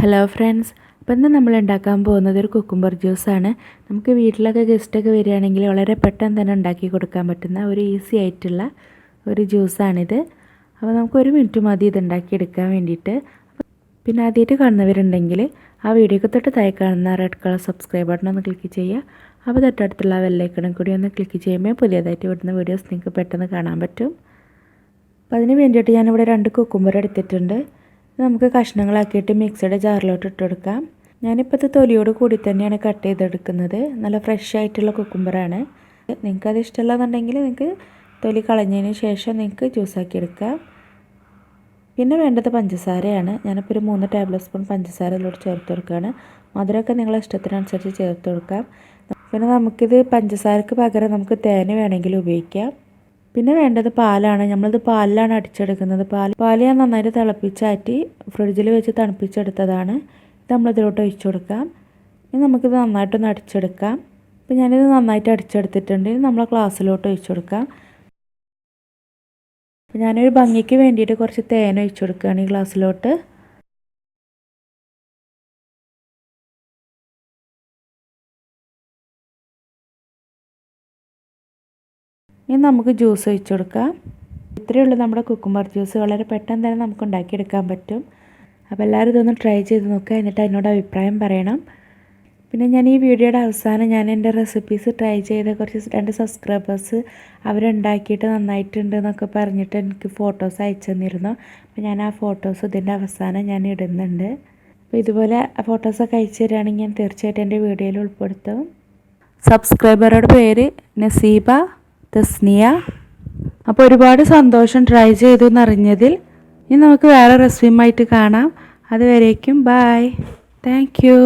Hello friends, അപ്പോൾ ഇന്ന് നമ്മൾ ഉണ്ടാക്കാൻ പോകുന്നത് ഒരു കുക്കുംബർ ജ്യൂസാണ്. നമുക്ക് വീട്ടിലൊക്കെ ഗസ്റ്റൊക്കെ വരികയാണെങ്കിൽ വളരെ പെട്ടെന്ന് തന്നെ ഉണ്ടാക്കി കൊടുക്കാൻ പറ്റുന്ന ഒരു ഈസി ആയിട്ടുള്ള ഒരു ജ്യൂസാണിത്. അപ്പോൾ നമുക്ക് 1 മിനിറ്റ് മതി ഇത് ഉണ്ടാക്കിയെടുക്കാൻ വേണ്ടിയിട്ട്. പിന്നെ ആദ്യമായിട്ട് കാണുന്നവരുണ്ടെങ്കിൽ ആ വീഡിയോക്ക് തൊട്ട് താഴെ കാണുന്ന റെഡ് കളർ സബ്സ്ക്രൈബ് ബട്ടൺ ഒന്ന് ക്ലിക്ക് ചെയ്യുക. അപ്പോൾ തൊട്ടടുത്തുള്ള ബെല്ലൈക്കണും കൂടി ഒന്ന് ക്ലിക്ക് ചെയ്യുമ്പോൾ പുതിയതായിട്ട് വരുന്ന വീഡിയോസ് നിങ്ങൾക്ക് പെട്ടെന്ന് കാണാൻ പറ്റും. അപ്പോൾ അതിന് വേണ്ടിയിട്ട് ഞാനിവിടെ 2 കുക്കുംബർ എടുത്തിട്ടുണ്ട്. നമുക്ക് കഷ്ണങ്ങളാക്കിയിട്ട് മിക്സിയുടെ ജാറിലോട്ട് ഇട്ട് കൊടുക്കാം. ഞാനിപ്പോൾ ഇത് തൊലിയോട് കൂടി തന്നെയാണ് കട്ട് ചെയ്തെടുക്കുന്നത്. നല്ല ഫ്രഷ് ആയിട്ടുള്ള കുക്കുംബറാണ്. നിങ്ങൾക്കത് ഇഷ്ടമല്ലാന്നുണ്ടെങ്കിൽ നിങ്ങൾക്ക് തൊലി കളഞ്ഞതിന് ശേഷം നിങ്ങൾക്ക് ജ്യൂസാക്കി എടുക്കാം. പിന്നെ വേണ്ടത് പഞ്ചസാരയാണ്. ഞാനിപ്പോൾ ഒരു 3 ടേബിൾ സ്പൂൺ പഞ്ചസാര ഇതിലോട്ട് ചേർത്ത് കൊടുക്കുകയാണ്. മധുരമൊക്കെ നിങ്ങളുടെ ഇഷ്ടത്തിനനുസരിച്ച് ചേർത്ത് കൊടുക്കാം. പിന്നെ നമുക്കിത് പഞ്ചസാരക്ക് പകരം നമുക്ക് തേൻ വേണമെങ്കിൽ ഉപയോഗിക്കാം. പിന്നെ വേണ്ടത് പാലാണ്. നമ്മളിത് പാലിലാണ് അടിച്ചെടുക്കുന്നത്. പാൽ ഞാൻ നന്നായിട്ട് തിളപ്പിച്ചാറ്റി ഫ്രിഡ്ജിൽ വെച്ച് തണുപ്പിച്ചെടുത്തതാണ്. ഇത് നമ്മളിതിലോട്ട് ഒഴിച്ചു കൊടുക്കാം. ഇനി നമുക്കിത് നന്നായിട്ടൊന്ന് അടിച്ചെടുക്കാം. അപ്പോൾ ഞാനിത് നന്നായിട്ട് അടിച്ചെടുത്തിട്ടുണ്ട്. ഇനി നമ്മളെ ഗ്ലാസ്സിലോട്ട് ഒഴിച്ചു കൊടുക്കാം. അപ്പോൾ ഞാനൊരു ഭംഗിക്ക് വേണ്ടിയിട്ട് കുറച്ച് തേൻ ഒഴിച്ചു കൊടുക്കുകയാണ് ഈ ഗ്ലാസ്സിലോട്ട്. ഇനി നമുക്ക് ജ്യൂസ് ഒഴിച്ചു കൊടുക്കാം. ഇത്രയേ ഉള്ളൂ നമ്മുടെ കുക്കുംബർ ജ്യൂസ്. വളരെ പെട്ടെന്ന് തന്നെ നമുക്ക് ഉണ്ടാക്കിയെടുക്കാൻ പറ്റും. അപ്പോൾ എല്ലാവരും ഇതൊന്ന് ട്രൈ ചെയ്ത് നോക്കുക. എന്നിട്ട് അതിനോട് അഭിപ്രായം പറയണം. പിന്നെ ഞാൻ ഈ വീഡിയോയുടെ അവസാനം ഞാൻ എൻ്റെ റെസിപ്പീസ് ട്രൈ ചെയ്ത കുറച്ച് 2 സബ്സ്ക്രൈബേഴ്സ് അവരുണ്ടാക്കിയിട്ട് നന്നായിട്ടുണ്ട് എന്നൊക്കെ പറഞ്ഞിട്ട് എനിക്ക് ഫോട്ടോസ് അയച്ചു തന്നിരുന്നു. അപ്പോൾ ഞാൻ ആ ഫോട്ടോസ് ഇതിൻ്റെ അവസാനം ഞാൻ ഇടുന്നുണ്ട്. അപ്പോൾ ഇതുപോലെ ഫോട്ടോസൊക്കെ അയച്ചു തരികയാണെങ്കിൽ ഞാൻ തീർച്ചയായിട്ടും എൻ്റെ വീഡിയോയിൽ ഉൾപ്പെടുത്തും. സബ്സ്ക്രൈബറുടെ പേര് നസീബ തസ്നിയ. അപ്പോൾ ഒരുപാട് സന്തോഷം ട്രൈ ചെയ്തു എന്നറിഞ്ഞതിൽ. ഇനി നമുക്ക് വേറെ റെസിപ്പിയുമായിട്ട് കാണാം. അതുവരേക്കും ബൈ. Thank you.